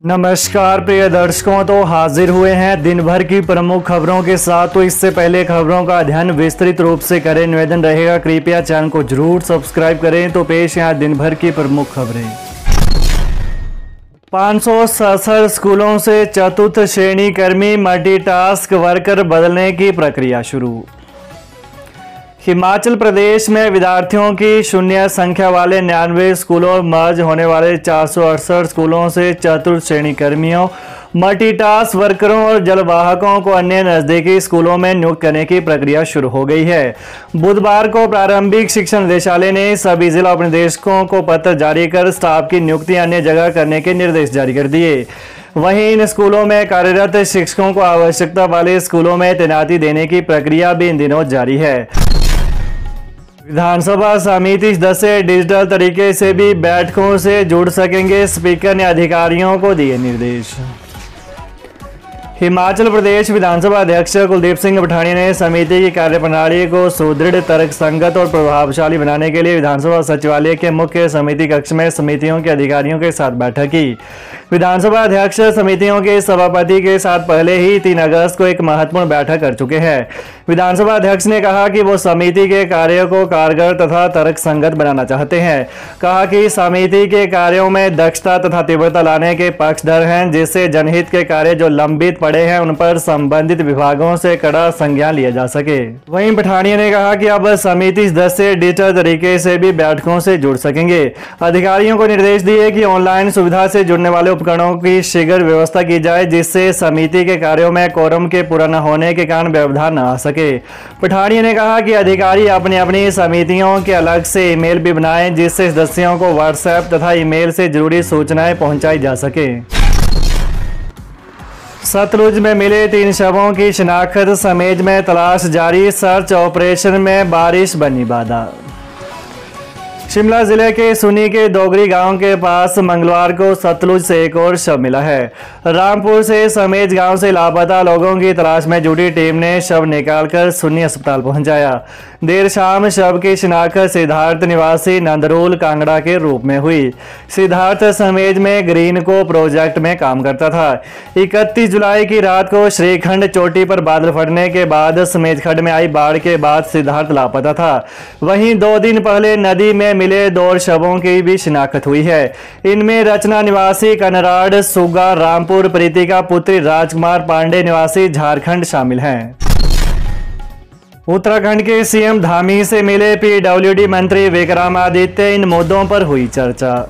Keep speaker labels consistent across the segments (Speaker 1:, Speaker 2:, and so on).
Speaker 1: नमस्कार प्रिय दर्शकों, तो हाजिर हुए हैं दिन भर की प्रमुख खबरों के साथ। तो इससे पहले खबरों का अध्ययन विस्तृत रूप से करें, निवेदन रहेगा कृपया चैनल को जरूर सब्सक्राइब करें। तो पेश यहाँ दिन भर की प्रमुख खबरें। 567 स्कूलों से चतुर्थ श्रेणी कर्मी मल्टीटास्क वर्कर बदलने की प्रक्रिया शुरू। हिमाचल प्रदेश में विद्यार्थियों की शून्य संख्या वाले 99 स्कूलों मर्ज होने वाले 468 स्कूलों से चतुर्थ श्रेणी कर्मियों, मल्टीटास्क वर्करों और जलवाहकों को अन्य नजदीकी स्कूलों में नियुक्त करने की प्रक्रिया शुरू हो गई है। बुधवार को प्रारंभिक शिक्षा निदेशालय ने सभी जिला उपनिदेशकों को पत्र जारी कर स्टाफ की नियुक्ति अन्य जगह करने के निर्देश जारी कर दिए। वहीं इन स्कूलों में कार्यरत शिक्षकों को आवश्यकता वाले स्कूलों में तैनाती देने की प्रक्रिया भी इन दिनों जारी है। विधानसभा समिति सदस्य डिजिटल तरीके से भी बैठकों से जुड़ सकेंगे, स्पीकर ने अधिकारियों को दिए निर्देश। हिमाचल प्रदेश विधानसभा अध्यक्ष कुलदीप सिंह पठानिया ने समिति की कार्यप्रणाली को सुदृढ़, तर्कसंगत और प्रभावशाली बनाने के लिए विधानसभा सचिवालय के मुख्य समिति कक्ष में समितियों के अधिकारियों के साथ बैठक की। विधानसभा अध्यक्ष समितियों के सभापति के साथ पहले ही 3 अगस्त को एक महत्वपूर्ण बैठक कर चुके हैं। विधानसभा अध्यक्ष ने कहा कि वो समिति के कार्य को कारगर तथा तर्कसंगत बनाना चाहते हैं। कहा कि समिति के कार्यों में दक्षता तथा तीव्रता लाने के पक्षधर हैं, जिससे जनहित के कार्य जो लंबित पड़े हैं उन पर संबंधित विभागों से कड़ा संज्ञान लिया जा सके। वहीं पठानिया ने कहा कि अब समिति सदस्य डिजिटल तरीके से भी बैठकों से जुड़ सकेंगे। अधिकारियों को निर्देश दिए कि ऑनलाइन सुविधा से जुड़ने वाले उपकरणों की शीघ्र व्यवस्था की जाए, जिससे समिति के कार्यों में कोरम के पूरा न होने के कारण व्यवधान न आ सके। पठानिया ने कहा कि अधिकारी अपनी अपनी समितियों के अलग से ईमेल भी बनाएं, जिससे सदस्यों को व्हाट्सएप तथा ईमेल से जरूरी सूचनाएं पहुंचाई जा सके। सतलुज में मिले 3 शवों की शिनाख्त, समेज में तलाश जारी, सर्च ऑपरेशन में बारिश बनी बाधा। शिमला जिले के सुनी के दोगरी गांव के पास मंगलवार को सतलुज से एक और शव मिला है। रामपुर से समेज गांव से लापता लोगों की तलाश में जुटी टीम ने शव निकालकर सुन्नी अस्पताल पहुंचाया। देर शाम शव की शिनाख्त सिद्धार्थ निवासी नंदरोल कांगड़ा के रूप में हुई। सिद्धार्थ समेज में ग्रीन को प्रोजेक्ट में काम करता था। 31 जुलाई की रात को श्रीखंड चोटी पर बादल फटने के बाद समेज खड्ड में आई बाढ़ के बाद सिद्धार्थ लापता था। वहीं 2 दिन पहले नदी में मिले 2 शवों की भी शिनाख्त हुई है। इनमें रचना निवासी कनराड सुगा रामपुर, प्रीतिका पुत्री राजकुमार पांडे निवासी झारखंड शामिल हैं। उत्तराखंड के सीएम धामी से मिले पीडब्ल्यूडी मंत्री विक्रमादित्य, इन मुद्दों पर हुई चर्चा।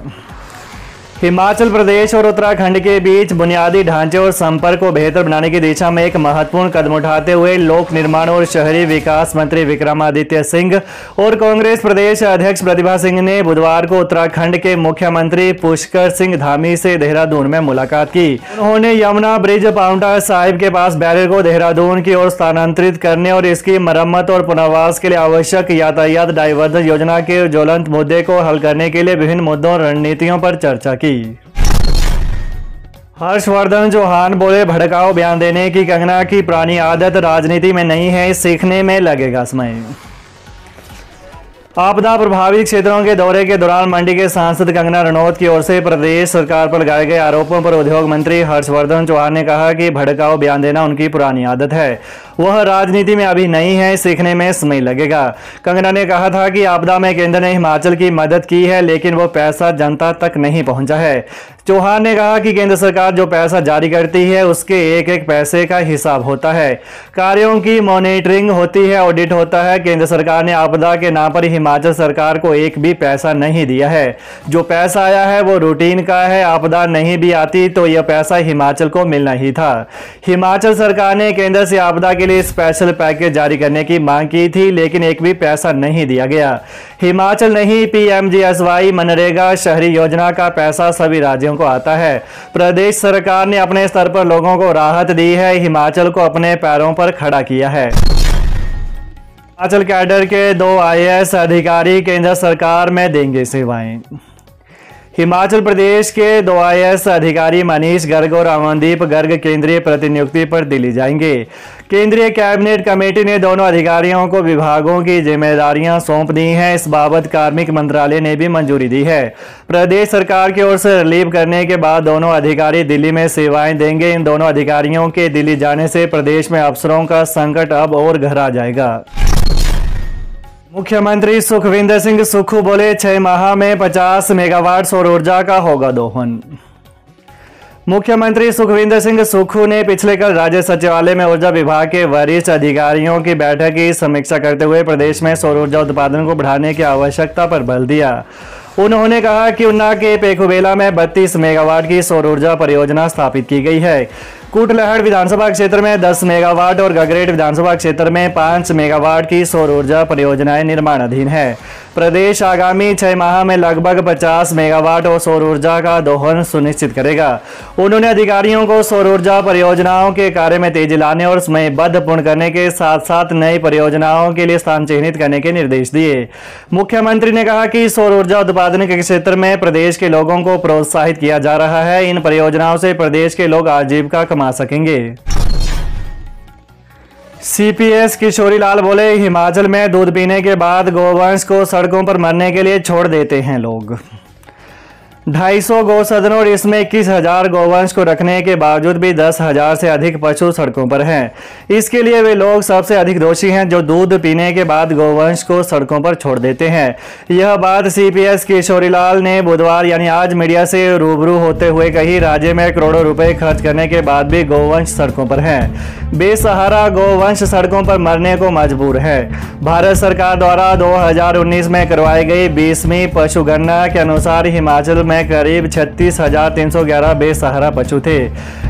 Speaker 1: हिमाचल प्रदेश और उत्तराखंड के बीच बुनियादी ढांचे और संपर्क को बेहतर बनाने की दिशा में एक महत्वपूर्ण कदम उठाते हुए लोक निर्माण और शहरी विकास मंत्री विक्रमादित्य सिंह और कांग्रेस प्रदेश अध्यक्ष प्रतिभा सिंह ने बुधवार को उत्तराखंड के मुख्यमंत्री पुष्कर सिंह धामी से देहरादून में मुलाकात की। उन्होंने यमुना ब्रिज पाउंटा साहिब के पास बैरियर को देहरादून की ओर स्थानांतरित करने और इसकी मरम्मत और पुनर्वास के लिए आवश्यक यातायात डायवर्जन योजना के ज्वलंत मुद्दे को हल करने के लिए विभिन्न मुद्दों और रणनीतियों पर चर्चा की। हर्षवर्धन चौहान बोले, भड़काऊ बयान देने की कंगना की पुरानी आदत राजनीति में नहीं है, सीखने में लगेगा समय। आपदा प्रभावित क्षेत्रों के दौरे के दौरान मंडी के सांसद कंगना रनौत की ओर से प्रदेश सरकार पर लगाए गए आरोपों पर उद्योग मंत्री हर्षवर्धन चौहान ने कहा कि भड़काऊ बयान देना उनकी पुरानी आदत है, वह राजनीति में अभी नहीं है, सीखने में समय लगेगा। कंगना ने कहा था कि आपदा में केंद्र ने हिमाचल की मदद की है, लेकिन वो पैसा जनता तक नहीं पहुंचा है। चौहान ने कहा कि केंद्र सरकार जो पैसा जारी करती है उसके एक एक पैसे का हिसाब होता है, कार्यों की मॉनिटरिंग होती है, ऑडिट होता है। केंद्र सरकार ने आपदा के नाम पर हिमाचल सरकार को एक भी पैसा नहीं दिया है। जो पैसा आया है वो रूटीन का है। आपदा नहीं भी आती तो यह पैसा हिमाचल को मिलना ही था। हिमाचल सरकार ने केंद्र से आपदा के लिए स्पेशल पैकेज जारी करने की मांग की थी, लेकिन एक भी पैसा नहीं दिया गया। हिमाचल नहीं, PMGSY, मनरेगा, शहरी योजना का पैसा सभी राज्यों को आता है। प्रदेश सरकार ने अपने स्तर पर लोगों को राहत दी है, हिमाचल को अपने पैरों पर खड़ा किया है। हिमाचल कैडर के 2 IAS अधिकारी केंद्र सरकार में देंगे सेवाएं। हिमाचल प्रदेश के 2 IAS अधिकारी मनीष गर्ग और अमनदीप गर्ग केंद्रीय प्रतिनियुक्ति पर दिल्ली जाएंगे। केंद्रीय कैबिनेट कमेटी ने दोनों अधिकारियों को विभागों की जिम्मेदारियां सौंप दी हैं। इस बाबत कार्मिक मंत्रालय ने भी मंजूरी दी है। प्रदेश सरकार की ओर से रिलीव करने के बाद दोनों अधिकारी दिल्ली में सेवाएं देंगे। इन दोनों अधिकारियों के दिल्ली जाने से प्रदेश में अफसरों का संकट अब और गहरा जाएगा। मुख्यमंत्री सुखविंदर सिंह सुक्खू बोले 6 माह में 50 मेगावाट सौर ऊर्जा का होगा दोहन। मुख्यमंत्री सुखविंदर सिंह सुक्खू ने पिछले कल राज्य सचिवालय में ऊर्जा विभाग के वरिष्ठ अधिकारियों की बैठक की समीक्षा करते हुए प्रदेश में सौर ऊर्जा उत्पादन को बढ़ाने की आवश्यकता पर बल दिया। उन्होंने कहा कि ऊना के पेखुबेला में 32 मेगावाट की सौर ऊर्जा परियोजना स्थापित की गई है। कुटलहड़ विधानसभा क्षेत्र में 10 मेगावाट और गगरेट विधानसभा क्षेत्र में 5 मेगावाट की सौर ऊर्जा परियोजनाएं निर्माणाधीन है। प्रदेश आगामी 6 माह में लगभग 50 मेगावाट और सौर ऊर्जा का दोहन सुनिश्चित करेगा। उन्होंने अधिकारियों को सौर ऊर्जा परियोजनाओं के कार्य में तेजी लाने और समयबद्ध पूर्ण करने के साथ साथ नई परियोजनाओं के लिए स्थान चिन्हित करने के निर्देश दिए। मुख्यमंत्री ने कहा कि सौर ऊर्जा उत्पादन के क्षेत्र में प्रदेश के लोगों को प्रोत्साहित किया जा रहा है। इन परियोजनाओं से प्रदेश के लोग आजीविका कमा सकेंगे। CPS किशोरी लाल बोले, हिमाचल में दूध पीने के बाद गोवंश को सड़कों पर मरने के लिए छोड़ देते हैं लोग। 250 गौसदनों और इसमें 21,000 गोवंश को रखने के बावजूद भी 10,000 से अधिक पशु सड़कों पर हैं। इसके लिए वे लोग सबसे अधिक दोषी हैं जो दूध पीने के बाद गोवंश को सड़कों पर छोड़ देते हैं। यह बात CPS किशोरी लाल ने बुधवार यानी आज मीडिया से रूबरू होते हुए कही। राज्य में करोड़ों रुपए खर्च करने के बाद भी गोवंश सड़कों पर हैं। बेसहारा गोवंश सड़कों पर मरने को मजबूर है। भारत सरकार द्वारा 2019 में करवाई गई 20वीं पशुगणना के अनुसार हिमाचल में करीब 36,311 बेसहारा पशु थे।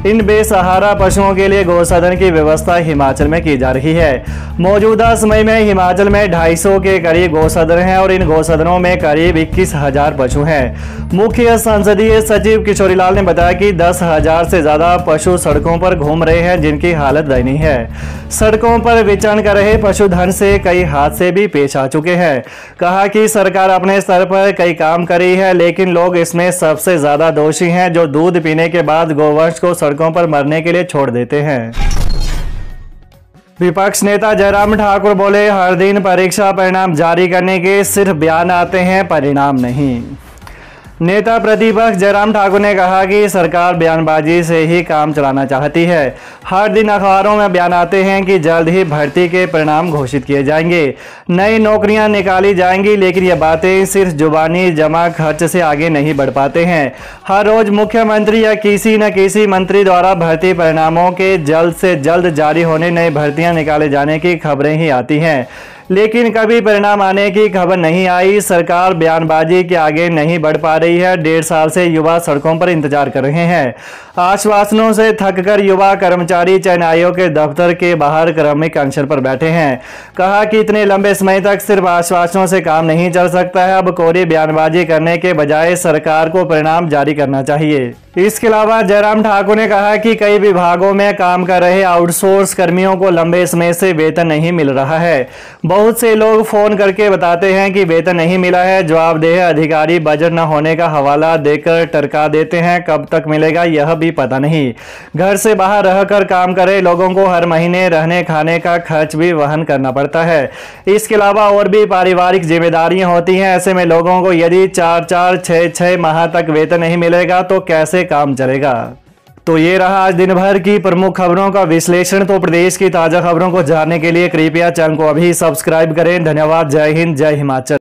Speaker 1: इन बेसहारा पशुओं के लिए गौसदन की व्यवस्था हिमाचल में की जा रही है। मौजूदा समय में हिमाचल में 250 के करीब गौसदन हैं और इन गौसदनों में करीब 21,000 पशु हैं। मुख्य संसदीय सचिव किशोरी लाल ने बताया कि 10,000 से ज्यादा पशु सड़कों पर घूम रहे हैं जिनकी हालत दयनीय है। सड़कों पर विचरण कर रहे पशुधन से कई हादसे भी पेश आ चुके हैं। कहा कि सरकार अपने स्तर पर कई काम कर रही है लेकिन लोग इसमें सबसे ज्यादा दोषी हैं जो दूध पीने के बाद गोवंश को सड़कों पर मरने के लिए छोड़ देते हैं। विपक्ष नेता जयराम ठाकुर बोले, हर दिन परीक्षा परिणाम जारी करने के सिर्फ बयान आते हैं, परिणाम नहीं। नेता प्रतिपक्ष जयराम ठाकुर ने कहा कि सरकार बयानबाजी से ही काम चलाना चाहती है। हर दिन अखबारों में बयान आते हैं कि जल्द ही भर्ती के परिणाम घोषित किए जाएंगे, नई नौकरियां निकाली जाएंगी, लेकिन ये बातें सिर्फ जुबानी जमा खर्च से आगे नहीं बढ़ पाते हैं। हर रोज मुख्यमंत्री या किसी न किसी मंत्री द्वारा भर्ती परिणामों के जल्द से जल्द जारी होने, नई भर्तियां निकाले जाने की खबरें ही आती हैं, लेकिन कभी परिणाम आने की खबर नहीं आई। सरकार बयानबाजी के आगे नहीं बढ़ पा रही है। 1.5 साल से युवा सड़कों पर इंतजार कर रहे हैं। आश्वासनों से थककर युवा कर्मचारी चयन आयोग के दफ्तर के बाहर क्रमिक अनशन पर बैठे हैं। कहा कि इतने लंबे समय तक सिर्फ आश्वासनों से काम नहीं चल सकता है। अब कोरी बयानबाजी करने के बजाय सरकार को परिणाम जारी करना चाहिए। इसके अलावा जयराम ठाकुर ने कहा कि कई विभागों में काम कर रहे आउटसोर्स कर्मियों को लंबे समय से वेतन नहीं मिल रहा है। बहुत से लोग फोन करके बताते हैं कि वेतन नहीं मिला है। जवाबदेह अधिकारी बजट न होने का हवाला देकर टरका देते हैं। कब तक मिलेगा यह भी पता नहीं। घर से बाहर रहकर काम कर रहे लोगों को हर महीने रहने खाने का खर्च भी वहन करना पड़ता है। इसके अलावा और भी पारिवारिक जिम्मेदारियां होती हैं। ऐसे में लोगों को यदि 4-4, 6-6 माह तक वेतन नहीं मिलेगा तो कैसे काम चलेगा। तो ये रहा आज दिन भर की प्रमुख खबरों का विश्लेषण। तो प्रदेश की ताजा खबरों को जानने के लिए कृपया चैनल को अभी सब्सक्राइब करें। धन्यवाद। जय हिंद, जय हिमाचल।